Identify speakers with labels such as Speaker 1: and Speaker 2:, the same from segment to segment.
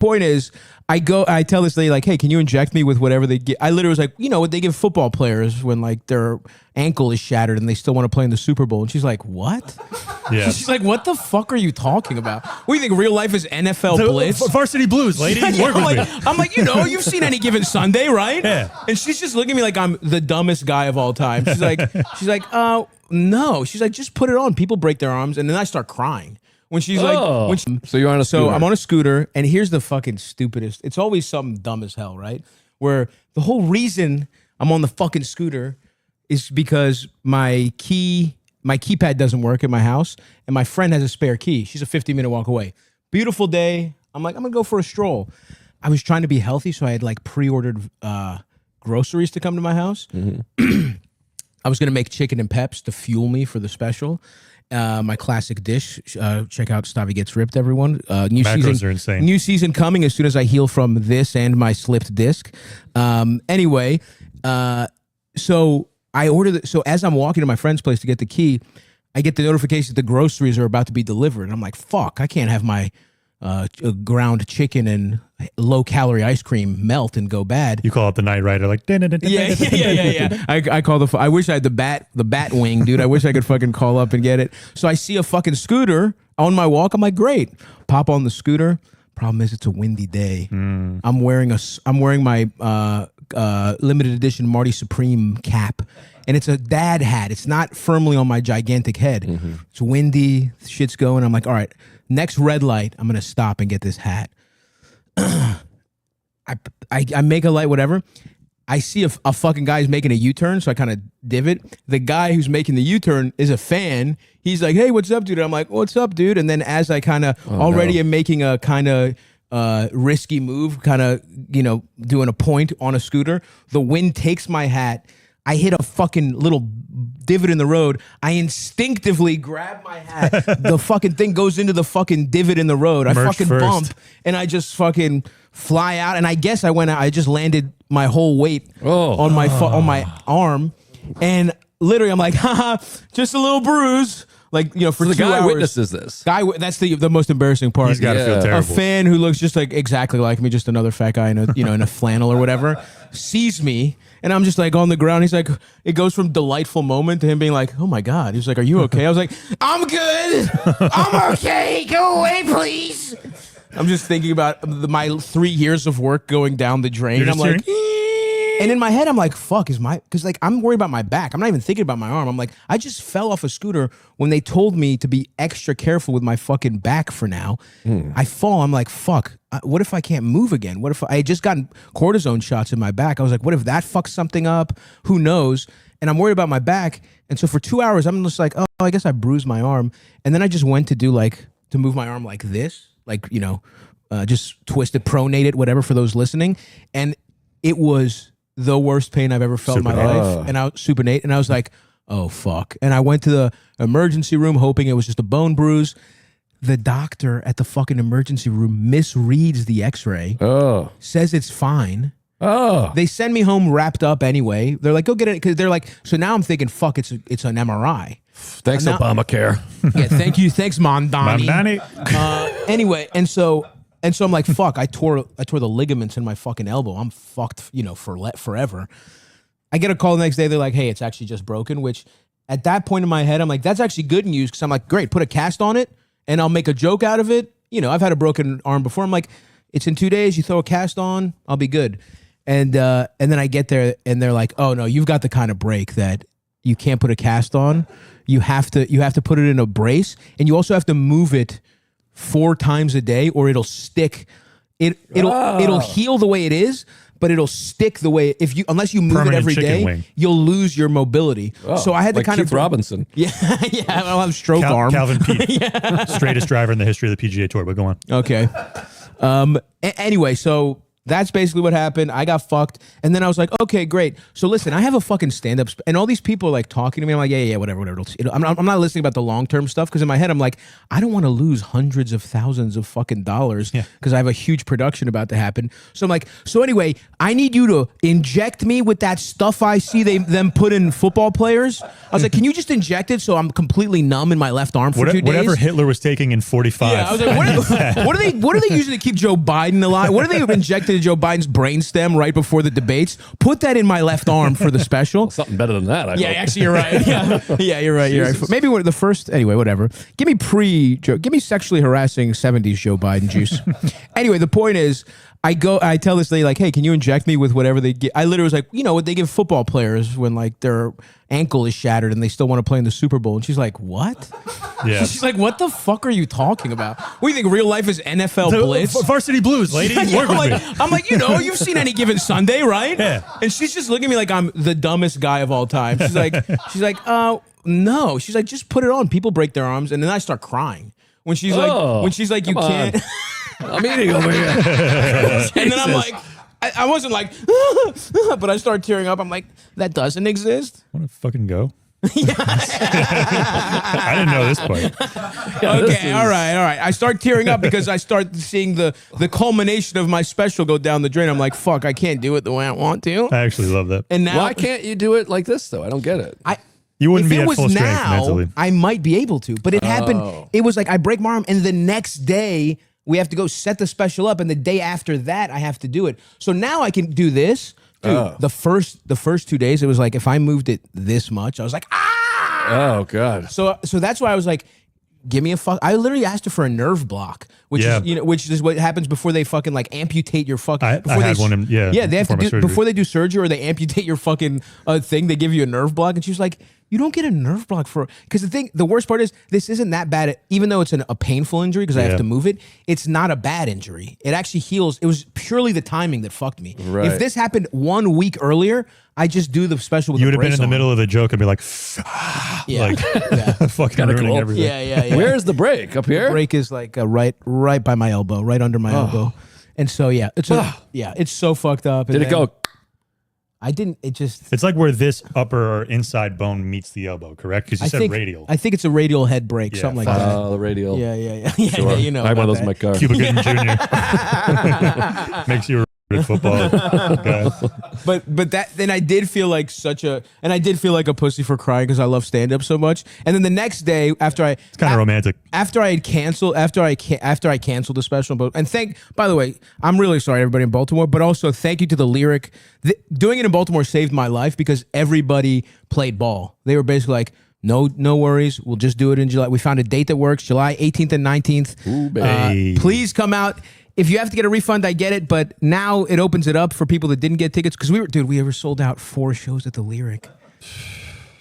Speaker 1: point is, I tell this lady, like, hey, can you inject me with whatever they get? I literally was like, you know what they give football players when like their ankle is shattered and they still want to play in the Super Bowl. And she's like, what? Yeah. She's like, what the fuck are you talking about? What do you think real life is NFL Blitz?
Speaker 2: Varsity Blues, lady.
Speaker 1: I'm like, you know, you've seen Any Given Sunday, right?
Speaker 2: Yeah.
Speaker 1: And she's just looking at me like I'm the dumbest guy of all time. She's like, no. She's like, just put it on. People break their arms. And then I start crying. When she's like,
Speaker 3: so you're on a scooter.
Speaker 1: So I'm on a scooter, and here's the fucking stupidest. It's always something dumb as hell, right? Where the whole reason I'm on the fucking scooter is because my keypad doesn't work at my house, and my friend has a spare key. She's a 15-minute walk away. Beautiful day. I'm like, I'm gonna go for a stroll. I was trying to be healthy, so I had like pre-ordered groceries to come to my house. Mm-hmm. I was gonna make chicken and peps to fuel me for the special. My classic dish. Check out Stavi Gets Ripped, everyone. New
Speaker 2: Macros
Speaker 1: season,
Speaker 2: are insane.
Speaker 1: New season coming as soon as I heal from this and my slipped disc. Anyway, so I ordered. So as I'm walking to my friend's place to get the key, I get the notification that the groceries are about to be delivered. And I'm like, fuck, I can't have my ground chicken and low-calorie ice cream melt and go bad.
Speaker 2: You call up the night rider like,
Speaker 1: yeah. I call I wish I had the bat wing, dude. I wish I could fucking call up and get it. So I see a fucking scooter on my walk. I'm like, great. Pop on the scooter. Problem is, it's a windy day. I'm wearing my limited edition Marty Supreme cap, and it's a dad hat. It's not firmly on my gigantic head. Mm-hmm. It's windy. Shit's going. I'm like, all right. Next red light, I'm gonna stop and get this hat. I make a light, whatever. I see a fucking guy who's making a U-turn, so I kind of divot. The guy who's making the U-turn is a fan. He's like, "Hey, what's up, dude?" I'm like, "What's up, dude?" And then as I kind of am making a kind of risky move, kind of doing a point on a scooter, the wind takes my hat. I hit a fucking little divot in the road. I instinctively grab my hat. The fucking thing goes into the fucking divot in the road. I fucking bump, and I just fucking fly out. And I guess I just landed my whole weight on my arm. And literally, I'm like, haha, just a little bruise. Like, for
Speaker 3: the
Speaker 1: 2
Speaker 3: guy
Speaker 1: hours.
Speaker 3: witnesses this.
Speaker 1: That's the most embarrassing part.
Speaker 2: He's got to feel terrible.
Speaker 1: A fan who looks just like exactly like me, just another fat guy in a flannel or whatever, sees me, and I'm just like on the ground. He's like, it goes from delightful moment to him being like, oh my God. He's like, are you okay? I was like, I'm good. I'm okay. Go away, please. I'm just thinking about my 3 years of work going down the drain. I'm like, and in my head, I'm like, fuck, because like I'm worried about my back. I'm not even thinking about my arm. I'm like, I just fell off a scooter when they told me to be extra careful with my fucking back for now. I fall. I'm like, fuck, what if I can't move again? What if I had just gotten cortisone shots in my back? I was like, what if that fucks something up? Who knows? And I'm worried about my back. And so for 2 hours, I'm just like, oh, I guess I bruised my arm. And then I just went to move my arm like this, just twist it, pronate it, whatever for those listening. And it was the worst pain I've ever felt in my life. And I was supinate, and I was like, oh fuck. And I went to the emergency room hoping it was just a bone bruise. The doctor at the fucking emergency room misreads the x-ray, says it's fine. They send me home wrapped up anyway. They're like, go get it. Because they're like, so now I'm thinking, fuck, it's an MRI.
Speaker 3: Thanks, Obamacare.
Speaker 1: Yeah, thank you. Thanks, Mondani. Anyway, and so I'm like, fuck, I tore the ligaments in my fucking elbow. I'm fucked, forever. I get a call the next day. They're like, hey, it's actually just broken, which at that point in my head, I'm like, that's actually good news. Cause I'm like, great, put a cast on it and I'll make a joke out of it. I've had a broken arm before. I'm like, it's in 2 days. You throw a cast on, I'll be good. And then I get there and they're like, oh no, you've got the kind of break that you can't put a cast on. You have to put it in a brace, and you also have to move it 4 times a day or it'll stick. It'll heal the way it is, but it'll stick the way unless you move
Speaker 2: Permanent
Speaker 1: it every day,
Speaker 2: wing.
Speaker 1: You'll lose your mobility. So I had to kind
Speaker 3: Keith
Speaker 1: of
Speaker 3: Robinson.
Speaker 1: Yeah, I'll have stroke arm.
Speaker 2: Calvin Peete, straightest driver in the history of the PGA Tour. But go on.
Speaker 1: Okay. Anyway, so That's basically what happened. I got fucked. And then I was like, okay, great. So listen, I have a fucking stand-up. And all these people are like talking to me. I'm like, yeah, whatever. I'm not listening about the long-term stuff because in my head, I'm like, I don't want to lose hundreds of thousands of fucking dollars because I have a huge production about to happen. So I'm like, so anyway, I need you to inject me with that stuff I see them put in football players. I was like, can you just inject it so I'm completely numb in my left arm for 2 days?
Speaker 2: Whatever Hitler was taking in 45.
Speaker 1: Yeah, I was like, what are they using to keep Joe Biden alive? What are they injecting to Joe Biden's brainstem right before the debates? Put that in my left arm for the special.
Speaker 3: Something better than that, I hope.
Speaker 1: Actually, you're right. Yeah, you're right. You're right. Maybe the first, anyway, whatever. Give me sexually harassing 70s Joe Biden juice. Anyway, the point is, I tell this lady, like, hey, can you inject me with whatever they get? I literally was like, you know what they give football players when like their ankle is shattered and they still want to play in the Super Bowl. And she's like, what?
Speaker 2: Yeah.
Speaker 1: She's like, what the fuck are you talking about? What do you think real life is NFL Blitz?
Speaker 2: Varsity Blues, lady. Work with me.
Speaker 1: I'm like, you've seen Any Given Sunday, right?
Speaker 2: Yeah.
Speaker 1: And she's just looking at me like I'm the dumbest guy of all time. She's like, no. She's like, just put it on. People break their arms. And then I start crying. When she's like, you can't.
Speaker 3: I'm eating over here.
Speaker 1: And then I'm like, I wasn't like, but I started tearing up. I'm like, that doesn't exist.
Speaker 2: Want to fucking go? I didn't know this part.
Speaker 1: Okay, all right. I start tearing up because I start seeing the culmination of my special go down the drain. I'm like, fuck, I can't do it the way I want to.
Speaker 2: I actually love that.
Speaker 1: And now,
Speaker 3: Why can't you do it like this, though? I don't get it.
Speaker 2: You wouldn't
Speaker 1: if
Speaker 2: be
Speaker 1: it
Speaker 2: at
Speaker 1: was
Speaker 2: full strength
Speaker 1: now,
Speaker 2: mentally.
Speaker 1: I might be able to, but it happened. It was like I break my arm, and the next day we have to go set the special up, and the day after that I have to do it. So now I can do this. Dude, the first 2 days, it was like if I moved it this much, I was like, ah!
Speaker 3: Oh, God.
Speaker 1: So that's why I was like, give me a fuck. I literally asked her for a nerve block, which is what happens before they fucking like amputate your fucking.
Speaker 2: I had one. They
Speaker 1: have to do before they do surgery or they amputate your fucking thing. They give you a nerve block, and she was like, you don't get a nerve block because the worst part is this isn't that bad. Even though it's a painful injury because I have to move it, it's not a bad injury. It actually heals. It was purely the timing that fucked me.
Speaker 3: Right.
Speaker 1: If this happened 1 week earlier, I just do the special with
Speaker 2: You
Speaker 1: the
Speaker 2: would have been in the
Speaker 1: brace
Speaker 2: middle of the joke and be like,
Speaker 1: on.
Speaker 2: fucking ruining everything.
Speaker 1: Yeah.
Speaker 3: Where's the break? Up here?
Speaker 1: The break is like right by my elbow, right under my elbow. And so it's so fucked up. And
Speaker 3: Did it go?
Speaker 1: I didn't. It just.
Speaker 2: It's like where this upper or inside bone meets the elbow, correct? Because you said radial.
Speaker 1: I think it's a radial head break, something like that.
Speaker 3: Oh, the radial.
Speaker 1: Yeah.
Speaker 3: Sure.
Speaker 1: You know.
Speaker 3: I have one of those in
Speaker 1: that.
Speaker 3: my car.
Speaker 2: Cuba Gooding Jr. Makes you a good football guy.
Speaker 1: But that then I did feel like a pussy for crying because I love stand up so much. And then the next day after
Speaker 2: It's kind of romantic.
Speaker 1: After I canceled the special, by the way, I'm really sorry everybody in Baltimore, but also thank you to the Lyric. Doing it in Baltimore saved my life because everybody played ball. They were basically like, no worries. We'll just do it in July. We found a date that works, July 18th and 19th.
Speaker 3: Ooh, baby.
Speaker 1: Please come out. If you have to get a refund, I get it, but now it opens it up for people that didn't get tickets because we were sold out 4 shows at the Lyric.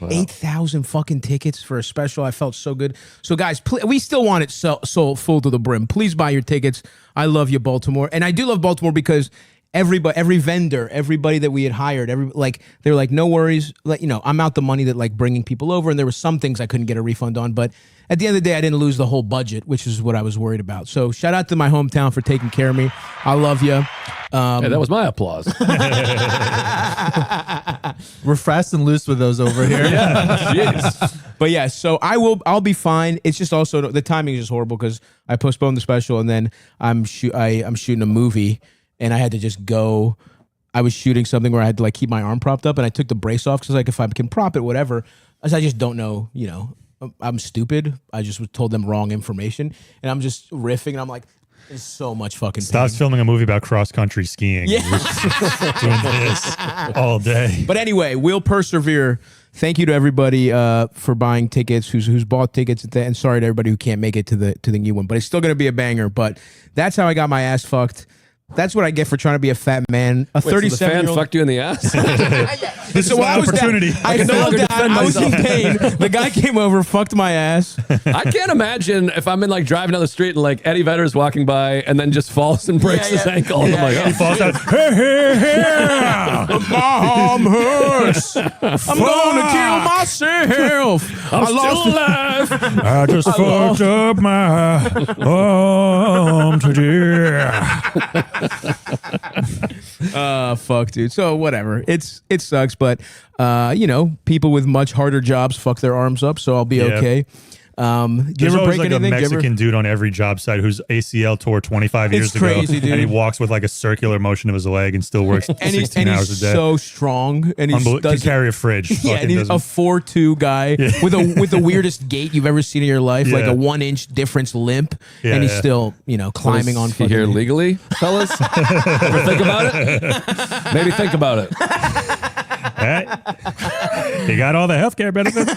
Speaker 1: Wow. 8,000 fucking tickets for a special. I felt so good. So guys, we still want it so full to the brim. Please buy your tickets. I love you, Baltimore, and I do love Baltimore because every vendor, everybody that we had hired, they were like, no worries, I'm out the money that like bringing people over, and there were some things I couldn't get a refund on, but at the end of the day, I didn't lose the whole budget, which is what I was worried about. So shout out to my hometown for taking care of me. I love you.
Speaker 3: Hey, that was my applause.
Speaker 4: We're fast and loose with those over here.
Speaker 3: Jeez.
Speaker 1: But yeah, so I'll be fine. It's just also the timing is just horrible because I postponed the special and then I'm shooting a movie and I had to just go. I was shooting something where I had to like keep my arm propped up and I took the brace off because like if I can prop it, whatever. As I just don't know, I'm stupid. I just was told them wrong information and I'm just riffing and I'm like, there's so much fucking pain.
Speaker 2: Stav's filming a movie about cross-country skiing.
Speaker 1: Yeah.
Speaker 2: Doing this all day.
Speaker 1: But anyway, we'll persevere. Thank you to everybody for buying tickets, who's bought tickets, and sorry to everybody who can't make it to the new one. But it's still going to be a banger. But that's how I got my ass fucked. That's what I get for trying to be a fat man. A 37-year-old
Speaker 3: fan fucked you in the ass?
Speaker 2: This is my opportunity.
Speaker 1: I
Speaker 3: can no
Speaker 1: fell
Speaker 3: longer
Speaker 1: down.
Speaker 3: defend
Speaker 1: I was in
Speaker 3: myself.
Speaker 1: pain. The guy came over, fucked my ass.
Speaker 3: I can't imagine if I'm in like driving down the street and like Eddie Vedder's walking by and then just falls and breaks his ankle. And I'm like,
Speaker 2: He falls out. Hey, hey, hey.
Speaker 1: My arm hurts. I'm gonna kill myself.
Speaker 3: I'm still alive.
Speaker 2: I just fucked up my arm today.
Speaker 1: Fuck, dude. So whatever. It sucks, but people with much harder jobs fuck their arms up, so I'll be okay. Do you
Speaker 2: There's
Speaker 1: ever
Speaker 2: always
Speaker 1: break
Speaker 2: like a
Speaker 1: anything?
Speaker 2: Mexican dude on every job site whose ACL tore 25 years ago.
Speaker 1: crazy, dude.
Speaker 2: And he walks with like a circular motion of his leg and still works 16 hours a day.
Speaker 1: So strong, and he
Speaker 2: Can carry a fridge.
Speaker 1: Yeah, and
Speaker 2: Fucking
Speaker 1: he's a
Speaker 2: doesn't-
Speaker 1: 4'2" guy with the weirdest gait you've ever seen in your life, like
Speaker 2: Yeah.
Speaker 1: a 1-inch difference limp,
Speaker 2: Yeah,
Speaker 1: and he's
Speaker 2: yeah.
Speaker 1: still climbing on.
Speaker 3: He here
Speaker 1: fucking-
Speaker 3: legally, fellas? Ever think about it? Maybe think about it.
Speaker 2: Hey, he got all the healthcare benefits.